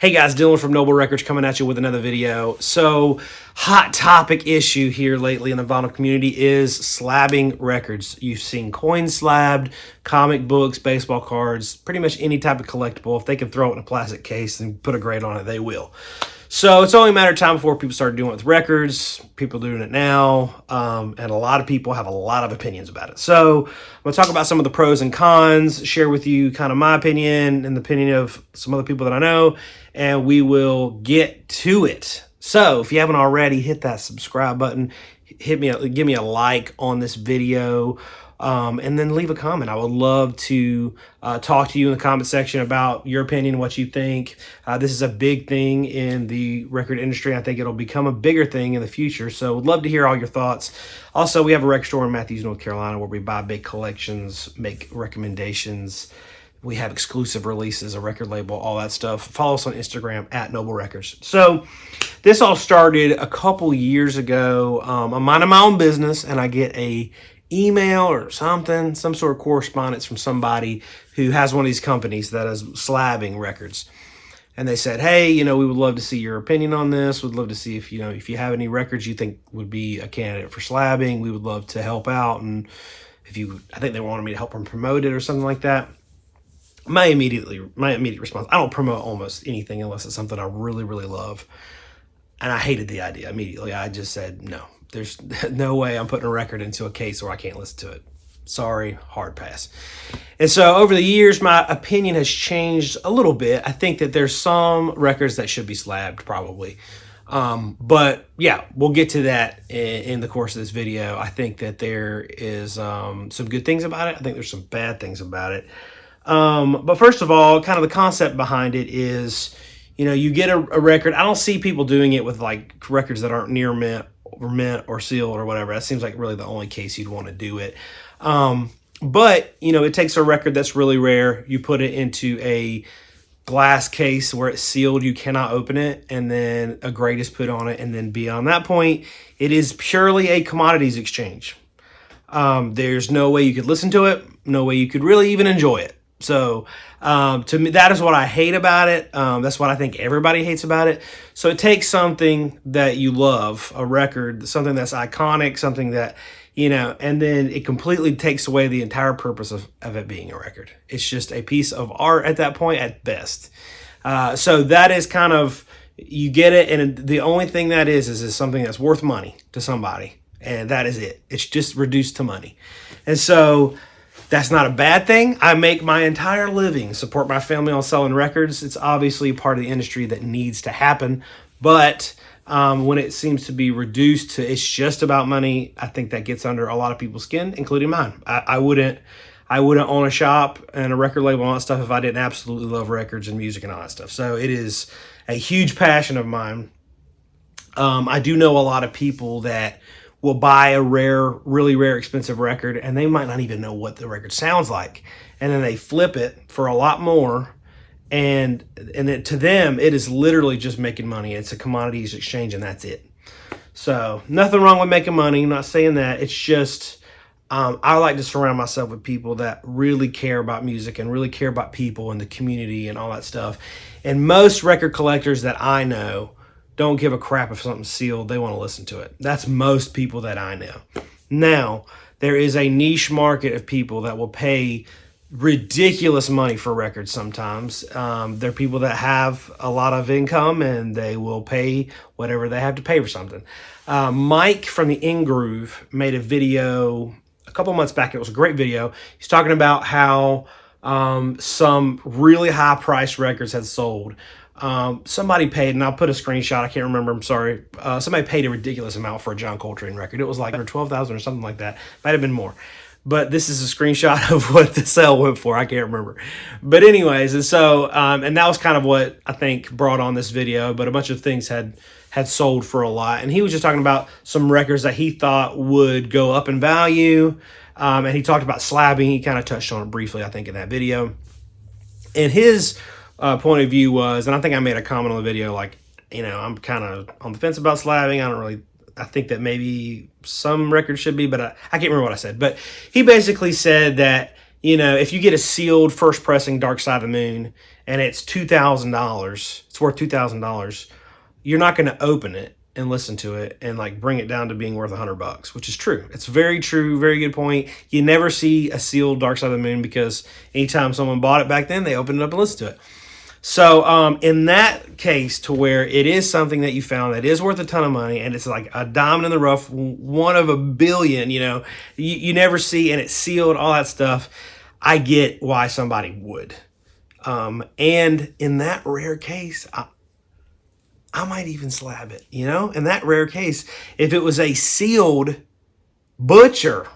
Hey guys, Dylan from Noble Records coming at you with another video. So, hot topic issue here lately in the vinyl community is slabbing records. You've seen coins slabbed, comic books, baseball cards, pretty much any type of collectible. If they can throw it in a plastic case and put a grade on it, they will. So it's only a matter of time before people start doing it with records. People doing it now, and a lot of people have a lot of opinions about it. So I'm going to talk about some of the pros and cons, share with you kind of my opinion and the opinion of some other people that I know, and we will get to it. So if you haven't already, hit that subscribe button, give me a like on this video. And then leave a comment. I would love to talk to you in the comment section about your opinion, what you think. This is a big thing in the record industry. I think it'll become a bigger thing in the future. So would love to hear all your thoughts. Also, we have a record store in Matthews, North Carolina, where we buy big collections, make recommendations. We have exclusive releases, a record label, all that stuff. Follow us on Instagram at Noble Records. So this all started a couple years ago. I'm minding my own business, and I get a email or something, some sort of correspondence from somebody who has one of these companies that is slabbing records. And they said, hey, we would love to see your opinion on this. We'd love to see if you have any records you think would be a candidate for slabbing. We would love to help out. And I think they wanted me to help them promote it or something like that. My immediate response, I don't promote almost anything unless it's something I really, really love. And I hated the idea immediately. I just said, no. There's no way I'm putting a record into a case where I can't listen to it. Sorry, hard pass. And so over the years, my opinion has changed a little bit. I think that there's some records that should be slabbed probably. But yeah, we'll get to that in the course of this video. I think that there is some good things about it. I think there's some bad things about it. But first of all, kind of the concept behind it is, you get a record. I don't see people doing it with like records that aren't near mint or sealed or whatever. That seems like really the only case you'd want to do it. But it takes a record that's really rare. You put it into a glass case where it's sealed. You cannot open it. And then a grade is put on it. And then beyond that point, it is purely a commodities exchange. There's no way you could listen to it. No way you could really even enjoy it. So to me, that is what I hate about it. That's what I think everybody hates about it. So it takes something that you love, a record, something that's iconic, something that, and then it completely takes away the entire purpose of it being a record. It's just a piece of art at that point at best. So that is kind of, you get it. And the only thing that is something that's worth money to somebody. And that is it. It's just reduced to money. And so that's not a bad thing. I make my entire living, support my family on selling records. It's obviously part of the industry that needs to happen. But when it seems to be reduced to it's just about money, I think that gets under a lot of people's skin, including mine. I wouldn't own a shop and a record label and all that stuff if I didn't absolutely love records and music and all that stuff. So it is a huge passion of mine. I do know a lot of people that will buy a really rare, expensive record, and they might not even know what the record sounds like. And then they flip it for a lot more, and to them, it is literally just making money. It's a commodities exchange, and that's it. So nothing wrong with making money. I'm not saying that. It's just I like to surround myself with people that really care about music and really care about people and the community and all that stuff. And most record collectors that I know don't give a crap if something's sealed. They want to listen to it. That's most people that I know. Now, there is a niche market of people that will pay ridiculous money for records sometimes. There are people that have a lot of income and they will pay whatever they have to pay for something. Mike from the In Groove made a video a couple months back. It was a great video. He's talking about how some really high-priced records had sold. Somebody paid, and I'll put a screenshot, I can't remember, I'm sorry. Somebody paid a ridiculous amount for a John Coltrane record. It was like $12,000 or something like that. Might have been more. But this is a screenshot of what the sale went for. I can't remember. But anyways, and so, and that was kind of what I think brought on this video, but a bunch of things had sold for a lot. And he was just talking about some records that he thought would go up in value. And he talked about slabbing. He kind of touched on it briefly, I think, in that video. And his point of view was, and I think I made a comment on the video, like, I'm kind of on the fence about slabbing. I think that maybe some records should be, but I can't remember what I said. But he basically said that you know, if you get a sealed first pressing Dark Side of the Moon and it's $2,000, it's worth $2,000, you're not going to open it and listen to it and like bring it down to being worth $100, which is true. It's very true. Very good point. You never see a sealed Dark Side of the Moon because anytime someone bought it back then, they opened it up and listened to it. So in that case, to where it is something that you found that is worth a ton of money and it's like a diamond in the rough, one of a billion, you know, you never see, and it's sealed, all that stuff, I get why somebody would. And in that rare case, I might even slab it, you know? In that rare case, if it was a sealed Butcher,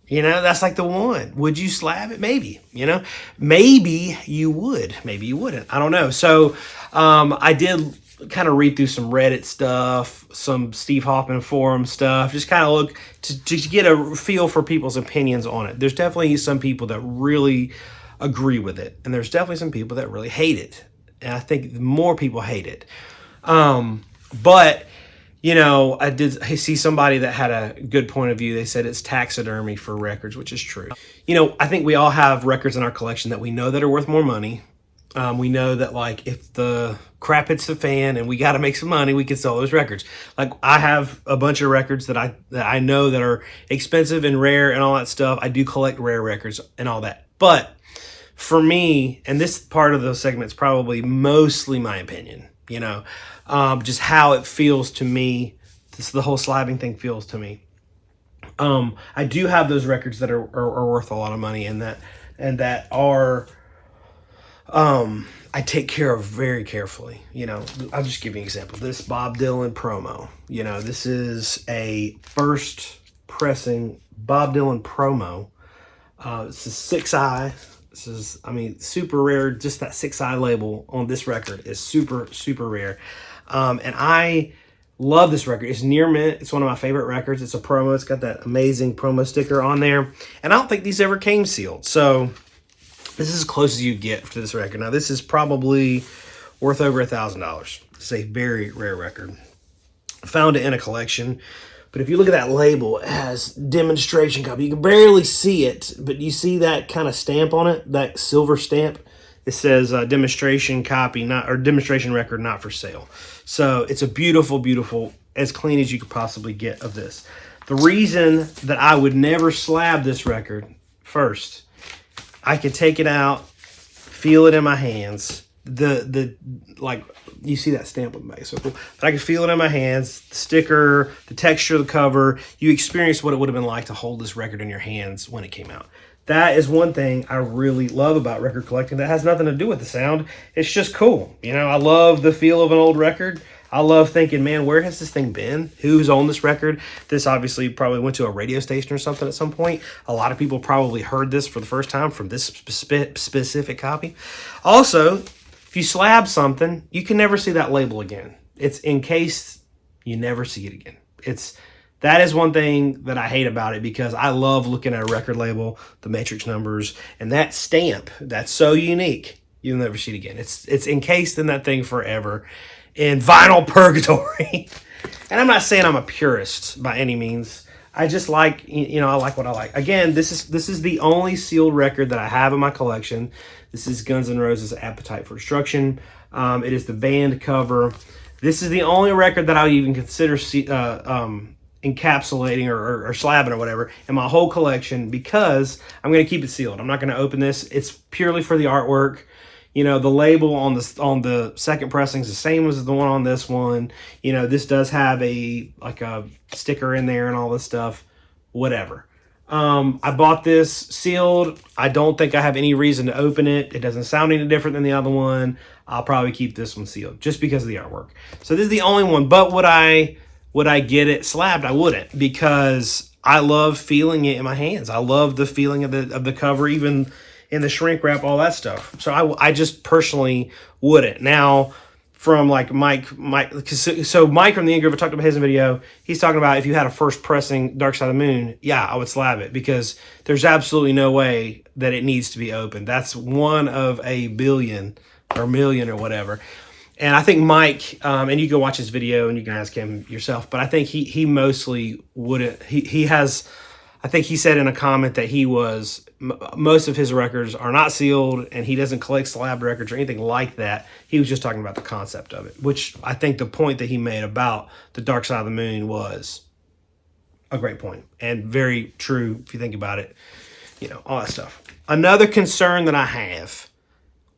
you know, that's like the one. Would you slab it? Maybe, you know, maybe you would, maybe you wouldn't. I don't know. So I did kind of read through some Reddit stuff, some Steve Hoffman forum stuff, just kind of look to get a feel for people's opinions on it. There's definitely some people that really agree with it, and there's definitely some people that really hate it. And I think more people hate it. But you know, I see somebody that had a good point of view. They said it's taxidermy for records, which is true. You know, I think we all have records in our collection that we know that are worth more money. We know that, like, if the crap hits the fan and we got to make some money, we can sell those records. Like, I have a bunch of records that I know that are expensive and rare and all that stuff. I do collect rare records and all that. But for me, and this part of the segment is probably mostly my opinion, you know, just how it feels to me. The whole slabbing thing feels to me. I do have those records that are worth a lot of money, and that are I take care of very carefully. You know, I'll just give you an example. This Bob Dylan promo. You know, this is a first pressing Bob Dylan promo. This is 6i. This is, I mean, super rare. Just that 6i label on this record is super, super rare. And I love this record. It's near mint. It's one of my favorite records. It's a promo. It's got that amazing promo sticker on there. And I don't think these ever came sealed. So this is as close as you get to this record. Now, this is probably worth over $1,000. It's a very rare record. I found it in a collection. But if you look at that label, it has demonstration copy. You can barely see it, but you see that kind of stamp on it, that silver stamp. It says demonstration copy, demonstration record, not for sale. So it's a beautiful, beautiful, as clean as you could possibly get of this. The reason that I would never slab this record, first, I could take it out, feel it in my hands. Like, you see that stamp on the back, so cool. But I could feel it in my hands, the sticker, the texture of the cover. You experience what it would have been like to hold this record in your hands when it came out. That is one thing I really love about record collecting that has nothing to do with the sound. It's just cool. You know, I love the feel of an old record. I love thinking, man, where has this thing been? Who's on this record? This obviously probably went to a radio station or something at some point. A lot of people probably heard this for the first time from this specific copy. Also, if you slab something, you can never see that label again. It's encased, you never see it again. That is one thing that I hate about it, because I love looking at a record label, the matrix numbers, and that stamp, that's so unique, you'll never see it again. It's encased in that thing forever in vinyl purgatory. And I'm not saying I'm a purist by any means. I just like, you know, I like what I like. Again, this is the only sealed record that I have in my collection. This is Guns N' Roses' Appetite for Destruction. It is the band cover. This is the only record that I would even consider encapsulating or slabbing or whatever in my whole collection, because I'm going to keep it sealed. I'm not going to open this. It's purely for the artwork. You know, the label on the second pressing is the same as the one on this one. You know, this does have a sticker in there and all this stuff. Whatever. I bought this sealed. I don't think I have any reason to open it. It doesn't sound any different than the other one. I'll probably keep this one sealed just because of the artwork. So this is the only one. But would I get it slabbed? I wouldn't, because I love feeling it in my hands. I love the feeling of the cover, even in the shrink wrap, all that stuff. So I just personally wouldn't. Now, from like Mike, so Mike from the Ingrove, I talked about his video. He's talking about if you had a first pressing Dark Side of the Moon, yeah, I would slab it, because there's absolutely no way that it needs to be opened. That's one of a billion or million or whatever. And I think Mike, and you can watch his video and you can ask him yourself, but I think he mostly wouldn't. He has I think he said in a comment that most of his records are not sealed, and he doesn't collect slabbed records or anything like that. He was just talking about the concept of it, which I think the point that he made about the Dark Side of the Moon was a great point and very true if you think about it, all that stuff. Another concern that I have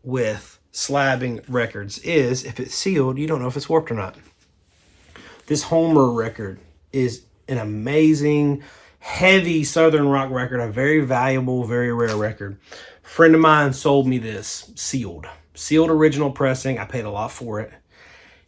with slabbing records is if it's sealed, you don't know if it's warped or not. This Homer record is an amazing, heavy Southern rock record, a very valuable, very rare record. A friend of mine sold me this sealed original pressing. I paid a lot for it.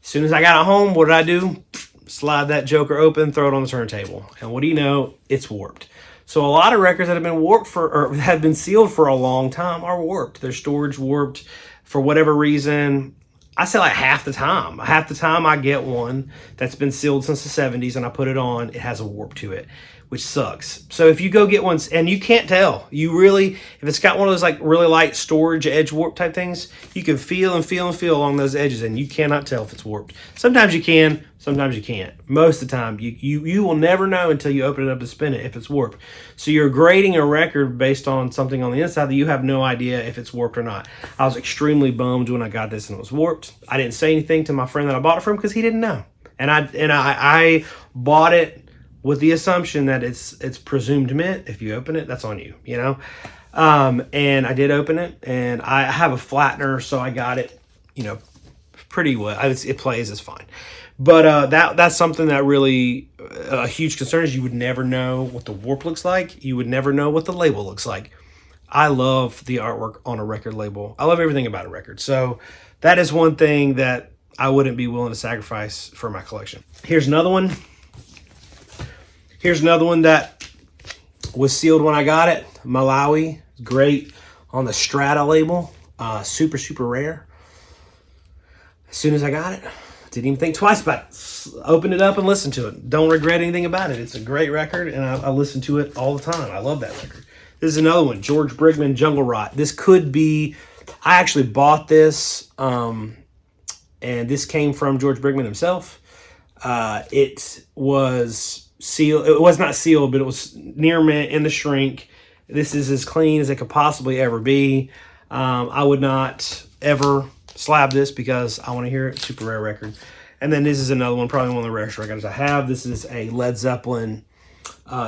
As soon as I got it home, what did I do? Slide that joker open, throw it on the turntable. And what do you know? It's warped. So a lot of records that have been warped or have been sealed for a long time are warped. Their storage warped for whatever reason. I say like half the time. Half the time I get one that's been sealed since the 70s and I put it on, it has a warp to it, which sucks. So if you go get one, and you can't tell, if it's got one of those like really light storage edge warp type things, you can feel along those edges and you cannot tell if it's warped. Sometimes you can, sometimes you can't. Most of the time, you will never know until you open it up to spin it if it's warped. So you're grading a record based on something on the inside that you have no idea if it's warped or not. I was extremely bummed when I got this and it was warped. I didn't say anything to my friend that I bought it from because he didn't know. And I bought it with the assumption that it's presumed mint. If you open it, that's on you, and I did open it, and I have a flattener, so I got it, pretty well. It plays, it's fine. But that's something that really a huge concern is you would never know what the warp looks like. You would never know what the label looks like. I love the artwork on a record label. I love everything about a record. So that is one thing that I wouldn't be willing to sacrifice for my collection. Here's another one that was sealed when I got it. Malawi, great on the Strata label. Super, super rare. As soon as I got it, didn't even think twice about it. Opened it up and listened to it. Don't regret anything about it. It's a great record, and I listen to it all the time. I love that record. This is another one, George Brigman, Jungle Rot. This could be, I actually bought this, and this came from George Brigman himself. It was sealed. It was not sealed, but it was near mint in the shrink. This is as clean as it could possibly ever be. I would not ever slab this because I want to hear it. Super rare record. And then this is another one, probably one of the rarest records I have. This is a Led Zeppelin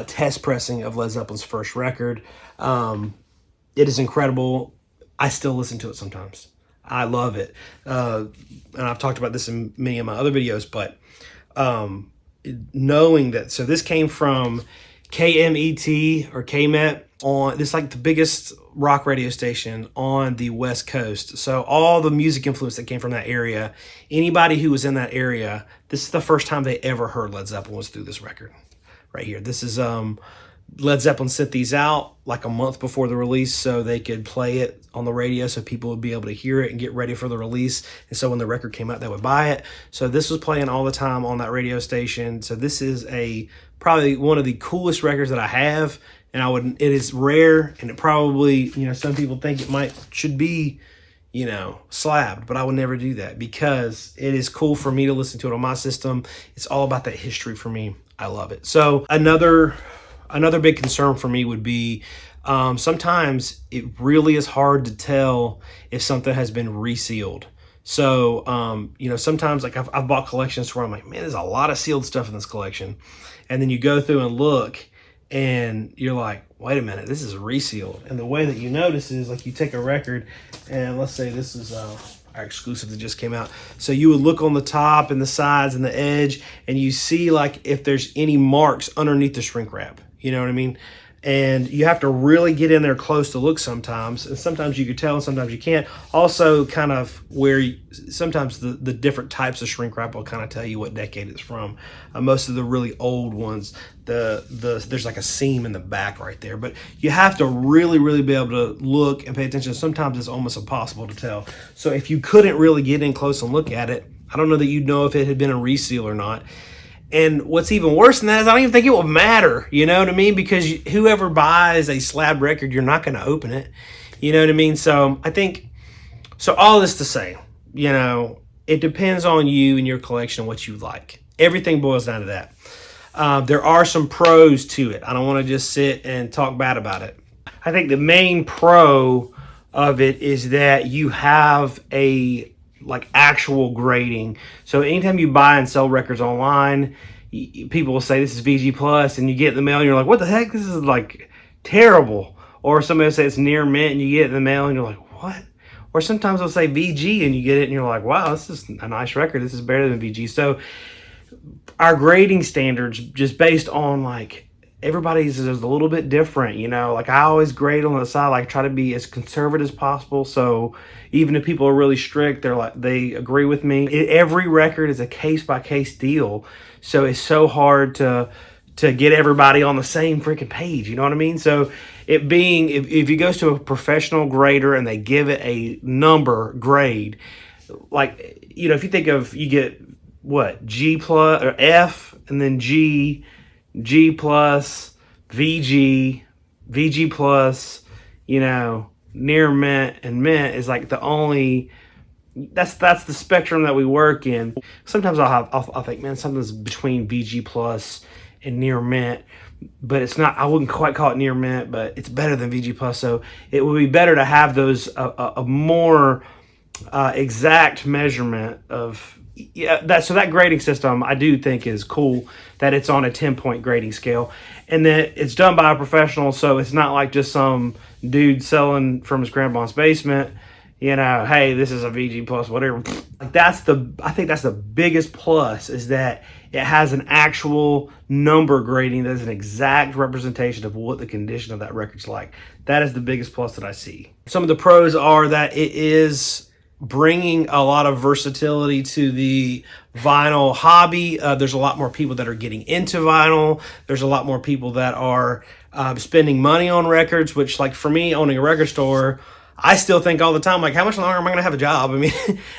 test pressing of Led Zeppelin's first record. It is incredible. I still listen to it sometimes. I love it. And I've talked about this in many of my other videos, but knowing that, so this came from KMET or KMET on, this is like the biggest rock radio station on the West Coast. So all the music influence that came from that area, anybody who was in that area, this is the first time they ever heard Led Zeppelin was through this record right here. This is Led Zeppelin sent these out like a month before the release so they could play it on the radio so people would be able to hear it and get ready for the release. And so when the record came out, they would buy it. So this was playing all the time on that radio station. So this is probably one of the coolest records that I have. And it is rare, and it probably, some people think should be, slabbed, but I would never do that because it is cool for me to listen to it on my system. It's all about that history for me. I love it. So another big concern for me would be sometimes it really is hard to tell if something has been resealed. So, sometimes like I've bought collections where I'm like, man, there's a lot of sealed stuff in this collection. And then you go through and look and you're like, wait a minute, this is resealed. And the way that you notice is like you take a record and let's say this is our exclusive that just came out. So you would look on the top and the sides and the edge and you see like if there's any marks underneath the shrink wrap. You know what I mean? And you have to really get in there close to look sometimes. And sometimes you can tell and sometimes you can't. Also kind of sometimes the different types of shrink wrap will kind of tell you what decade it's from. Most of the really old ones, there's like a seam in the back right there. But you have to really, really be able to look and pay attention. Sometimes it's almost impossible to tell. So if you couldn't really get in close and look at it, I don't know that you'd know if it had been a reseal or not. And what's even worse than that is I don't even think it would matter, you know what I mean? Because whoever buys a slab record, you're not going to open it, you know what I mean? So I think, all this to say, it depends on you and your collection, what you like. Everything boils down to that. There are some pros to it. I don't want to just sit and talk bad about it. I think the main pro of it is that you have a actual grading. So anytime you buy and sell records online, people will say this is VG plus, and you get it in the mail and you're like, what the heck, this is like terrible. Or somebody will say it's near mint and you get it in the mail and you're like, what? Or sometimes they'll say VG and you get it and you're like, wow, this is a nice record, this is better than VG. So our grading standards, just based on everybody's is a little bit different, you know. Like I always grade on the side, try to be as conservative as possible. So even if people are really strict, they agree with me. Every record is a case by case deal, so it's so hard to get everybody on the same freaking page. You know what I mean? So it being if you go to a professional grader and they give it a number grade, if you think of, you get what, G plus or F, and then G plus, VG plus, near mint, and mint is the only, that's the spectrum that we work in. Sometimes I'll think, man, something's between VG plus and near mint, but it's not, I wouldn't quite call it near mint, but it's better than VG plus. So it would be better to have those, a more exact measurement of, so that grading system I do think is cool, that it's on a 10-point grading scale, and that it's done by a professional. So it's not like just some dude selling from his grandma's basement, hey, this is a VG plus, whatever. I think that's the biggest plus, is that it has an actual number grading that's an exact representation of what the condition of that record's like. That is the biggest plus that I see. Some of the pros are that it is bringing a lot of versatility to the vinyl hobby. There's a lot more people that are getting into vinyl. There's a lot more people that are spending money on records, which, for me, owning a record store, I still think all the time, how much longer am I going to have a job? I mean,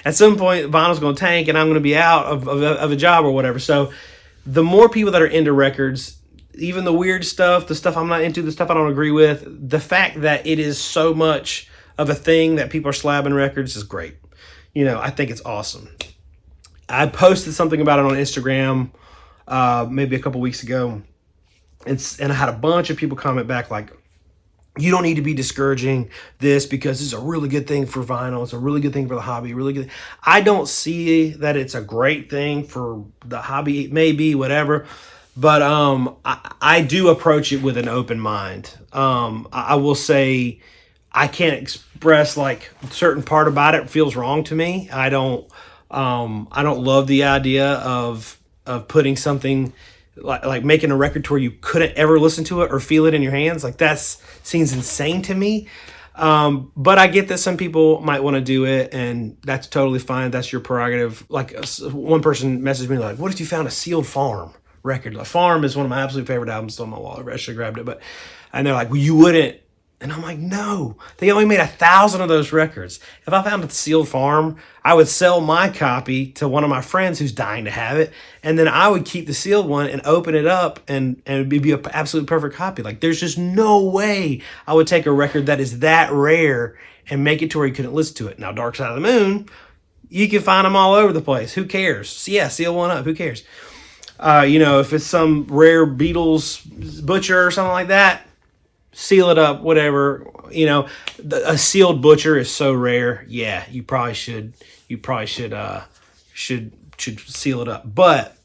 at some point, vinyl's going to tank and I'm going to be out of a job or whatever. So the more people that are into records, even the weird stuff, the stuff I'm not into, the stuff I don't agree with, the fact that it is so much of a thing that people are slabbing records is great. I think it's awesome. I posted something about it on Instagram maybe a couple weeks ago, and I had a bunch of people comment back you don't need to be discouraging this because it's a really good thing for vinyl. It's a really good thing for the hobby. Really good. I don't see that it's a great thing for the hobby. It may be, whatever, but I do approach it with an open mind. I will say, I can't express certain part about it feels wrong to me. I don't love the idea of putting something like making a record to where you couldn't ever listen to it or feel it in your hands. That seems insane to me. But I get that some people might want to do it, and that's totally fine. That's your prerogative. One person messaged me what if you found a Sealed Farm record? Farm is one of my absolute favorite albums. Still on my wall. I should have grabbed it, and they're well, you wouldn't. And I'm no, they only made 1,000 of those records. If I found a Sealed Farm, I would sell my copy to one of my friends who's dying to have it, and then I would keep the sealed one and open it up, and it would be an absolute perfect copy. There's just no way I would take a record that is that rare and make it to where you couldn't listen to it. Now, Dark Side of the Moon, you can find them all over the place. Who cares? Yeah, seal one up. Who cares? If it's some rare Beatles Butcher or something like that, seal it up, whatever. A sealed Butcher is so rare. Yeah, you probably should seal it up. But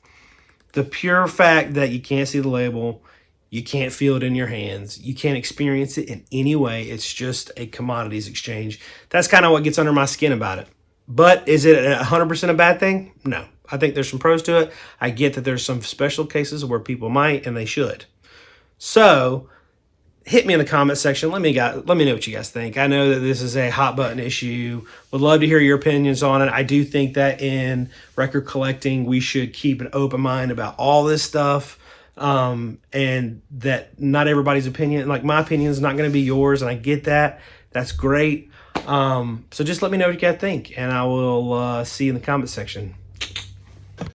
the pure fact that you can't see the label, you can't feel it in your hands, you can't experience it in any way, it's just a commodities exchange. That's kind of what gets under my skin about it. But is it 100% a bad thing? No. I think there's some pros to it. I get that there's some special cases where people might and they should. So hit me in the comment section. Let me know what you guys think. I know that this is a hot button issue. Would love to hear your opinions on it. I do think that in record collecting, we should keep an open mind about all this stuff, and that not everybody's opinion, my opinion is not going to be yours, and I get that. That's great. So just let me know what you guys think, and I will see you in the comment section.